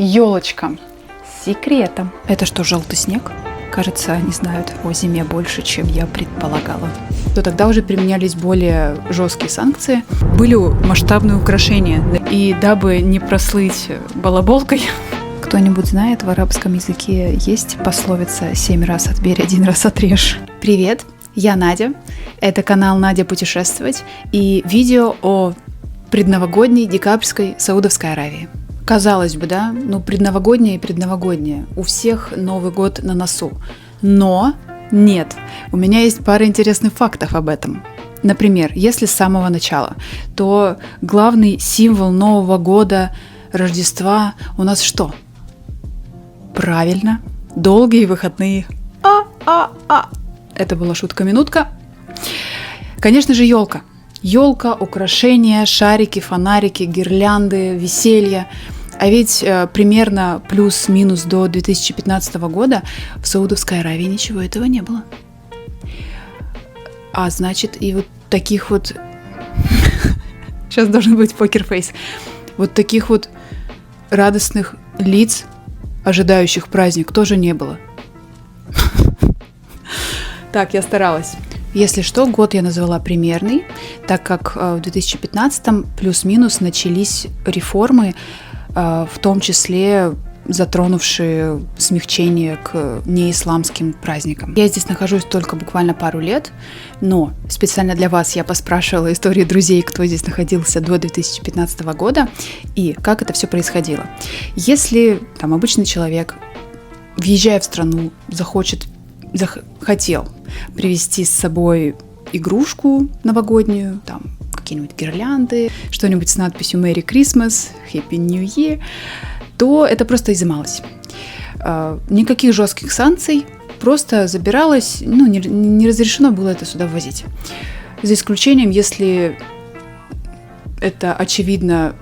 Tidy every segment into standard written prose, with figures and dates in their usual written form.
Елочка с секретом. Это что, желтый снег? Кажется, они знают о зиме больше, чем я предполагала. То тогда уже применялись более жесткие санкции. Были масштабные украшения. И дабы не прослыть балаболкой... Кто-нибудь знает, в арабском языке есть пословица «7 раз отберь, 1 раз отрежь». Привет, я Надя. Это канал «Надя путешествовать» и видео о предновогодней декабрьской Саудовской Аравии. Казалось бы, да, предновогоднее и предновогоднее. У всех Новый год на носу. Но нет, у меня есть пара интересных фактов об этом. Например, если с самого начала, то главный символ Нового года, Рождества у нас что? Правильно, долгие выходные. Это была шутка-минутка. Конечно же, елка. Елка, украшения, шарики, фонарики, гирлянды, веселье. А ведь примерно плюс-минус до 2015 года в Саудовской Аравии ничего этого не было. А значит, и вот таких вот... Сейчас должен быть покерфейс. Вот таких вот радостных лиц, ожидающих праздник, тоже не было. Так, я старалась. Если что, год я назвала примерный, так как в 2015-м плюс-минус начались реформы, в том числе затронувшие смягчение к неисламским праздникам. Я здесь нахожусь только буквально пару лет, но специально для вас я поспрашивала истории друзей, кто здесь находился до 2015 года и как это все происходило. Если там обычный человек, въезжая в страну, хотел привезти с собой игрушку новогоднюю, там какие-нибудь гирлянды, что-нибудь с надписью «Merry Christmas», «Happy New Year», то это просто изымалось. Никаких жестких санкций, просто забиралось, не разрешено было это сюда ввозить. За исключением, если это, очевидно,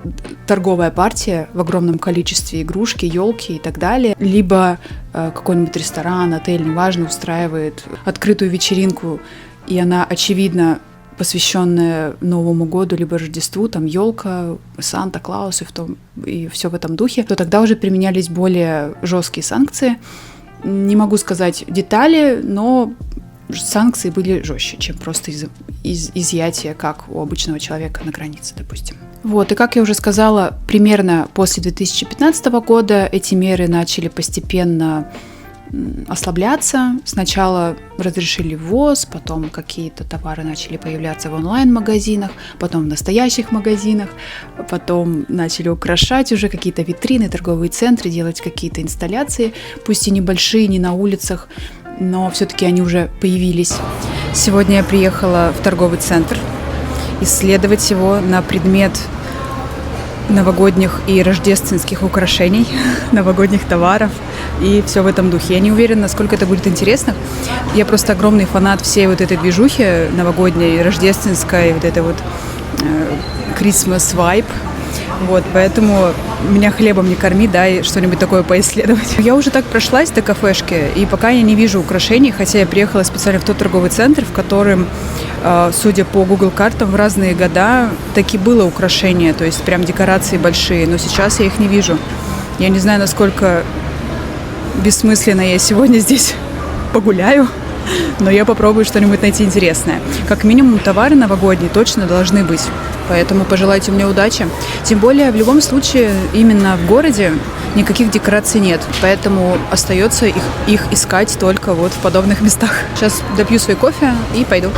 торговая партия в огромном количестве игрушки, елки и так далее, либо какой-нибудь ресторан, отель, неважно, устраивает открытую вечеринку, и она, очевидно, посвященная Новому году, либо Рождеству, там елка, Санта-Клаус и все в этом духе, то тогда уже применялись более жесткие санкции. Не могу сказать детали, но санкции были жестче, чем просто изъятие, как у обычного человека на границе, допустим. Вот, и как я уже сказала, примерно после 2015 года эти меры начали постепенно ослабляться. Сначала разрешили ввоз, потом какие-то товары начали появляться в онлайн-магазинах, потом в настоящих магазинах, потом начали украшать уже какие-то витрины, торговые центры, делать какие-то инсталляции, пусть и небольшие, не на улицах, но все-таки они уже появились. Сегодня я приехала в торговый центр исследовать его на предмет новогодних и рождественских украшений, новогодних товаров и все в этом духе. Я не уверена, насколько это будет интересно. Я просто огромный фанат всей вот этой движухи новогодней, рождественской, вот этой вот Christmas vibe. Вот, поэтому меня хлебом не корми, дай что-нибудь такое поисследовать. Я уже так прошлась до кафешки, и пока я не вижу украшений, хотя я приехала специально в тот торговый центр, в котором, судя по Google картам, в разные года таки было украшение, то есть прям декорации большие, но сейчас я их не вижу. Я не знаю, насколько бессмысленно я сегодня здесь погуляю, но я попробую что-нибудь найти интересное. Как минимум, товары новогодние точно должны быть. Поэтому пожелайте мне удачи. Тем более, в любом случае, именно в городе никаких декораций нет. Поэтому остается их искать только вот в подобных местах. Сейчас допью свой кофе и пойду.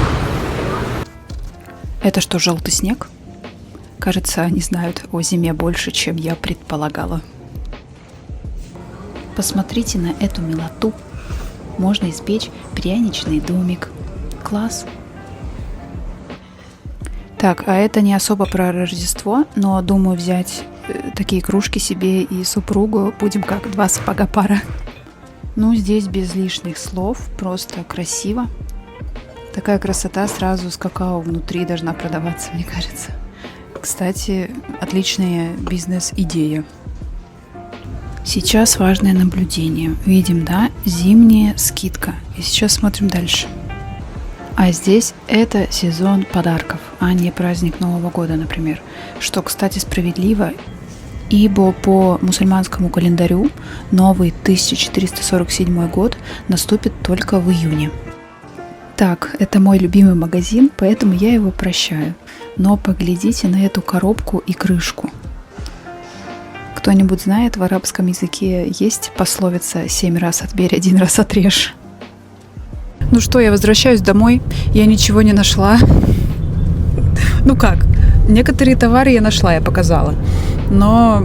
Это что, желтый снег? Кажется, они знают о зиме больше, чем я предполагала. Посмотрите на эту милоту. Можно испечь пряничный домик. Класс! Так, а это не особо про Рождество, но думаю взять такие кружки себе и супругу. Будем как два сапога пара. Здесь без лишних слов, просто красиво. Такая красота сразу с какао внутри должна продаваться, мне кажется. Кстати, отличная бизнес-идея. Сейчас важное наблюдение. Видим, да, зимняя скидка. И сейчас смотрим дальше. А здесь это сезон подарков, а не праздник Нового года, например. Что, кстати, справедливо. ибо по мусульманскому календарю новый 1447 год наступит только в июне. Так, это мой любимый магазин, поэтому я его прощаю. Но поглядите на эту коробку и крышку. Кто-нибудь знает, в арабском языке есть пословица «7 раз отберь, 1 раз отрежь». Ну что, я возвращаюсь домой, я ничего не нашла. Ну как, некоторые товары я нашла, я показала. Но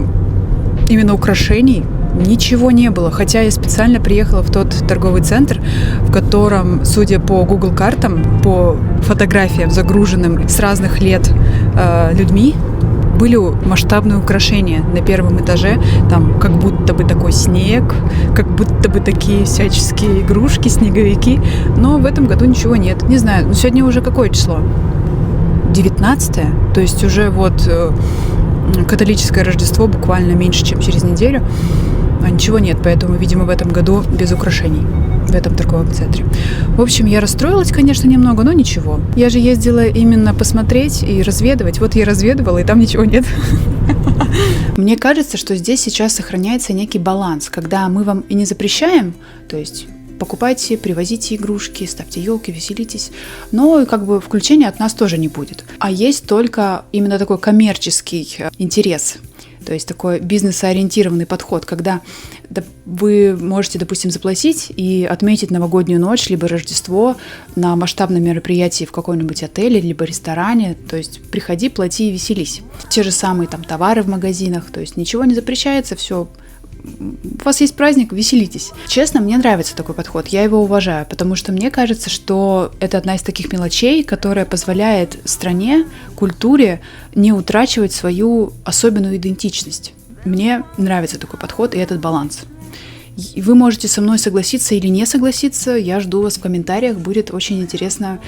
именно украшений ничего не было. Хотя я специально приехала в тот торговый центр, в котором, судя по Google картам, по фотографиям, загруженным с разных лет людьми, были масштабные украшения на первом этаже. Там как будто бы такой снег, как будто бы такие всяческие игрушки, снеговики. Но в этом году ничего нет. Не знаю, сегодня уже какое число? 19-е? То есть уже вот католическое Рождество буквально меньше, чем через неделю. А ничего нет, поэтому, видимо, в этом году без украшений в этом торговом центре. В общем, я расстроилась, конечно, немного, но ничего. Я же ездила именно посмотреть и разведывать. Вот я разведывала, и там ничего нет. Мне кажется, что здесь сейчас сохраняется некий баланс, когда мы вам и не запрещаем, то есть покупайте, привозите игрушки, ставьте елки, веселитесь, но как бы включения от нас тоже не будет. А есть только именно такой коммерческий интерес. То есть такой бизнес-ориентированный подход, когда вы можете, допустим, заплатить и отметить новогоднюю ночь, либо Рождество на масштабном мероприятии в каком-нибудь отеле, либо ресторане. То есть приходи, плати и веселись. Те же самые там товары в магазинах, то есть ничего не запрещается, все. У вас есть праздник, веселитесь. Честно, мне нравится такой подход, я его уважаю, потому что мне кажется, что это одна из таких мелочей, которая позволяет стране, культуре не утрачивать свою особенную идентичность. Мне нравится такой подход и этот баланс. И вы можете со мной согласиться или не согласиться, я жду вас в комментариях, будет очень интересно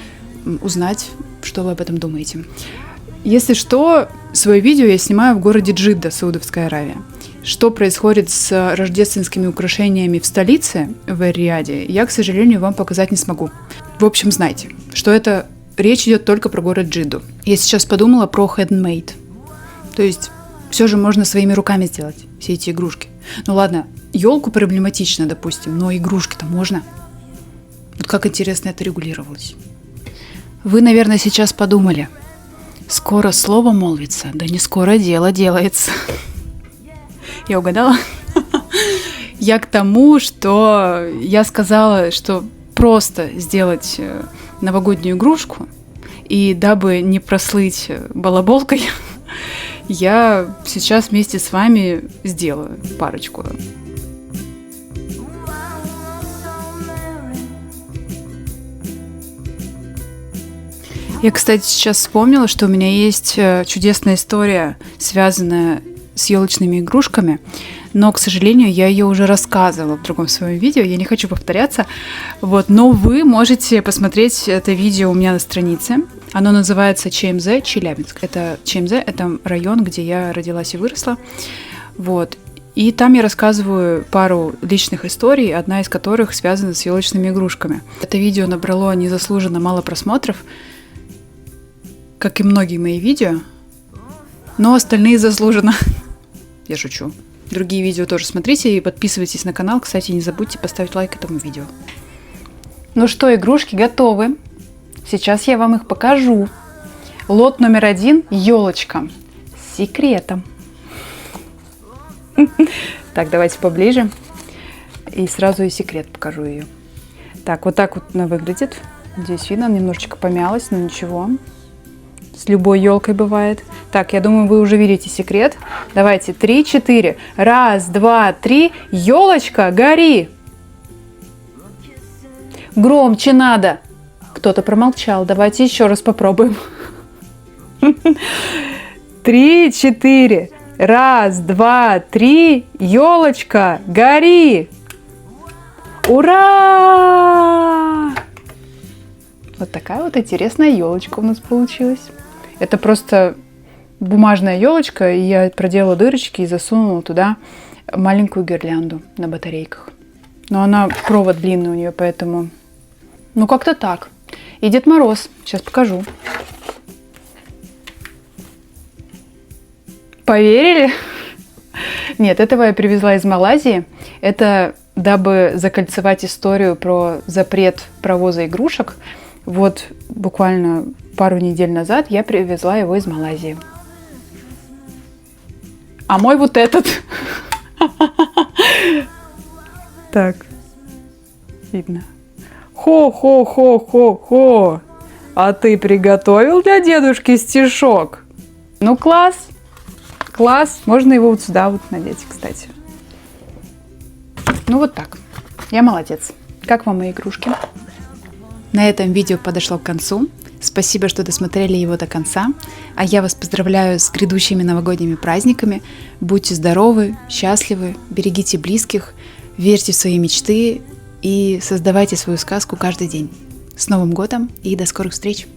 узнать, что вы об этом думаете. Если что, свое видео я снимаю в городе Джидда, Саудовская Аравия. Что происходит с рождественскими украшениями в столице, в Эр-Рияде, я, к сожалению, вам показать не смогу. В общем, знайте, что это речь идет только про город Джидду. Я сейчас подумала про handmade. То есть все же можно своими руками сделать, все эти игрушки. Ну ладно, елку проблематично, допустим, но игрушки-то можно. Вот как интересно это регулировалось. Вы, наверное, сейчас подумали, скоро слово молвится, да не скоро дело делается. Я угадала? Я к тому, что я сказала, что просто сделать новогоднюю игрушку, и дабы не прослыть балаболкой, я сейчас вместе с вами сделаю парочку. Я, кстати, сейчас вспомнила, что у меня есть чудесная история, связанная с елочными игрушками, но, к сожалению, я ее уже рассказывала в другом своем видео, я не хочу повторяться, вот, но вы можете посмотреть это видео у меня на странице, оно называется ЧМЗ Челябинск, это ЧМЗ, это район, где я родилась и выросла, вот, и там я рассказываю пару личных историй, одна из которых связана с елочными игрушками. Это видео набрало незаслуженно мало просмотров, как и многие мои видео, но остальные заслуженно. Я шучу. Другие видео тоже смотрите и подписывайтесь на канал. Кстати, не забудьте поставить лайк этому видео. Ну что, игрушки готовы. Сейчас я вам их покажу. Лот номер 1 – елочка. С секретом. Так, давайте поближе. И сразу и секрет покажу ее. Так, вот так вот она выглядит. Здесь видно, немножечко помялась, но ничего. С любой елкой бывает. Так, я думаю, вы уже видите секрет. Давайте, 3, 4. 1, 2, 3. Елочка, гори! Громче надо. Кто-то промолчал. Давайте еще раз попробуем. 3, 4. 1, 2, 3. Елочка, гори! Ура! Вот такая вот интересная елочка у нас получилась. Это просто бумажная елочка, и я проделала дырочки и засунула туда маленькую гирлянду на батарейках. Но она провод длинный у нее, поэтому... Ну, как-то так. И Дед Мороз. Сейчас покажу. Поверили? Нет, этого я привезла из Малайзии. Это дабы закольцевать историю про запрет провоза игрушек. Вот буквально пару недель назад я привезла его из Малайзии. А мой вот этот. Так, видно. Хо-хо-хо-хо-хо. А ты приготовил для дедушки стишок? Ну, класс. Класс. Можно его вот сюда вот надеть, кстати. Ну, вот так. Я молодец. Как вам мои игрушки? На этом видео подошло к концу. Спасибо, что досмотрели его до конца. А я вас поздравляю с грядущими новогодними праздниками. Будьте здоровы, счастливы, берегите близких, верьте в свои мечты и создавайте свою сказку каждый день. С Новым годом и до скорых встреч!